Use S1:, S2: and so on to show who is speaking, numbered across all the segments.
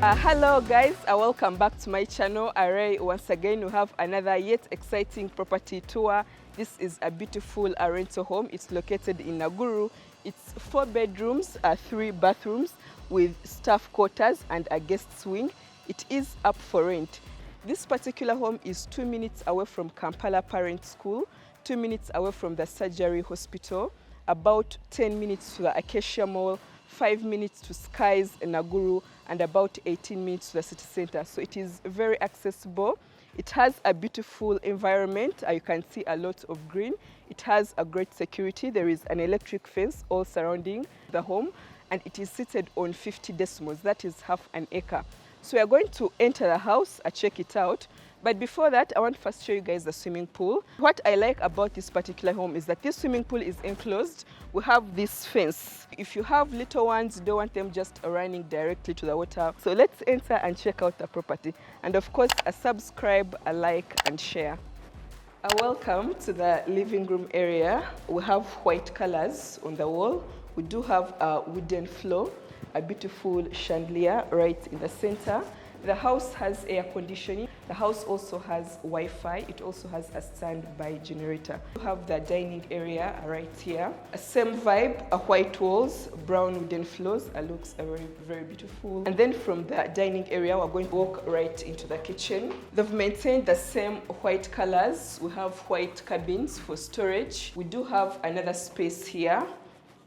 S1: Hello guys, welcome back to my channel. Once again we have another yet exciting property tour. This is a beautiful rental home. It's located in Naguru. It's 4 bedrooms, 3 bathrooms with staff quarters and a guest wing. It is up for rent. This particular home is 2 minutes away from Kampala Parents school, 2 minutes away from the surgery hospital, about 10 minutes to the Acacia mall, 5 minutes to Skyz Naguru, and about 18 minutes to the city center. So it is very accessible. It has a beautiful environment. You can see a lot of green. It has a great security. There is an electric fence all surrounding the home, and it is seated on 50 decimals. That is half an acre. So we are going to enter the house and check it out. But before that, I want to first show you guys the swimming pool. What I like about this particular home is that this swimming pool is enclosed. We have this fence. If you have little ones, you don't want them just running directly to the water. So let's enter and check out the property. And of course, subscribe, like, and share. Welcome to the living room area. We have white colors on the wall. We do have a wooden floor, a beautiful chandelier right in the center. The house has air conditioning. The house also has Wi-Fi. It also has a standby generator. We have the dining area right here. Same vibe, white walls, brown wooden floors. It looks very, very beautiful. And then from the dining area, we're going to walk right into the kitchen. They've maintained the same white colors. We have white cabins for storage. We do have another space here,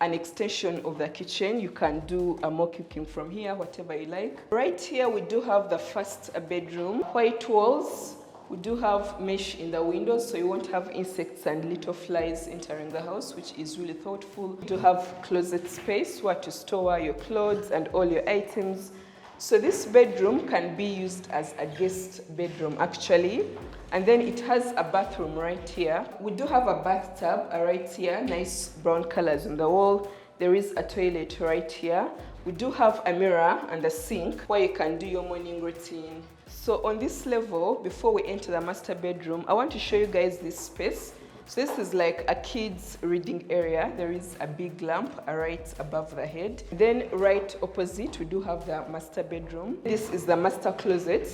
S1: an extension of the kitchen. You can do more cooking from here, whatever you like. Right here, we do have the first bedroom. White walls. We do have mesh in the windows, so you won't have insects and little flies entering the house, which is really thoughtful. We do have closet space where to store your clothes and all your items. So this bedroom can be used as a guest bedroom actually. And then it has a bathroom right here. We do have a bathtub right here, nice brown colors on the wall. There is a toilet right here. We do have a mirror and a sink where you can do your morning routine. So on this level, before we enter the master bedroom, I want to show you guys this space. So this is like a kid's reading area. There is a big lamp right above the head. Then right opposite, we do have the master bedroom. This is the master closet.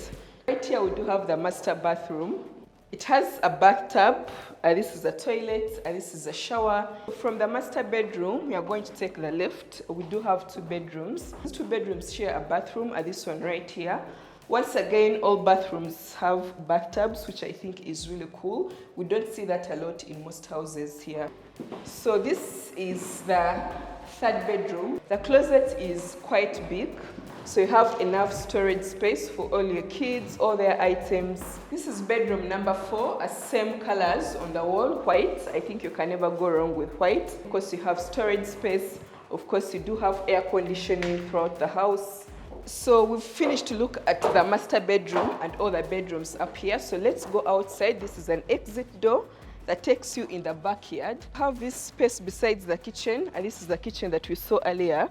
S1: Right here, we do have the master bathroom. It has a bathtub. This is a toilet, and this is a shower. From the master bedroom, we are going to take the left. We do have 2 bedrooms. These 2 bedrooms share a bathroom, this one right here. Once again, all bathrooms have bathtubs, which I think is really cool. We don't see that a lot in most houses here. So this is the 3rd bedroom. The closet is quite big. So you have enough storage space for all your kids, all their items. This is bedroom number 4, same colors on the wall, white. I think you can never go wrong with white. Of course, you have storage space. Of course, you do have air conditioning throughout the house. So we've finished to look at the master bedroom and all the bedrooms up here. So let's go outside. This is an exit door that takes you in the backyard. You have this space besides the kitchen, and this is the kitchen that we saw earlier.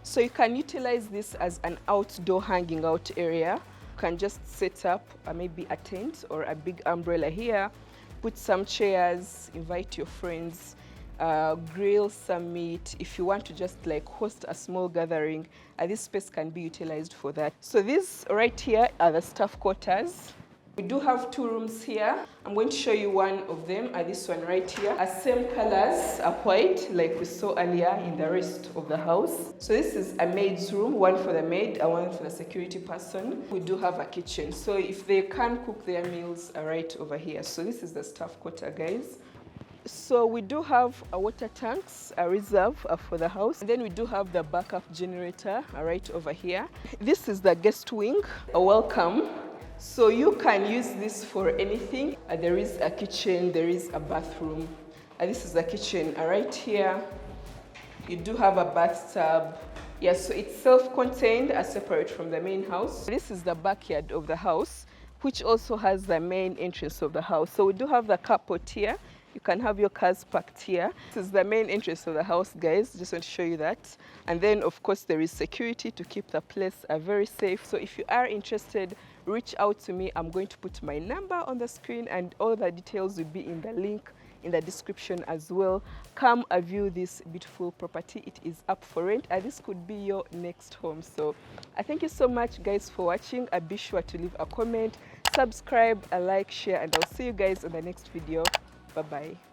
S1: So you can utilize this as an outdoor hanging out area. You can just set up maybe a tent or a big umbrella here, put some chairs, invite your friends, grill some meat. If you want to just like host a small gathering, this space can be utilized for that. So these right here are the staff quarters. We do have 2 rooms here. I'm going to show you one of them, this one right here. Same colors, white, like we saw earlier in the rest of the house. So this is a maid's room, one for the maid and one for the security person. We do have a kitchen, so if they can cook their meals right over here. So this is the staff quarter, guys. So we do have a water tanks, a reserve for the house. And then we do have the backup generator right over here. This is the guest wing. Welcome. So you can use this for anything. There is a kitchen, there is a bathroom. This is the kitchen right here. You do have a bathtub. So it's self-contained, separate from the main house. This is the backyard of the house, which also has the main entrance of the house. So we do have the carport here. You can have your cars parked here. This is the main entrance of the house, guys. Just want to show you that. And then, of course, there is security to keep the place very safe. So if you are interested, reach out to me. I'm going to put my number on the screen, and all the details will be in the link in the description as well. Come view this beautiful property. It is up for rent, and this could be your next home. So I thank you so much guys for watching. Be sure to leave a comment, subscribe, like, share, and I'll see you guys on the next video. Bye bye.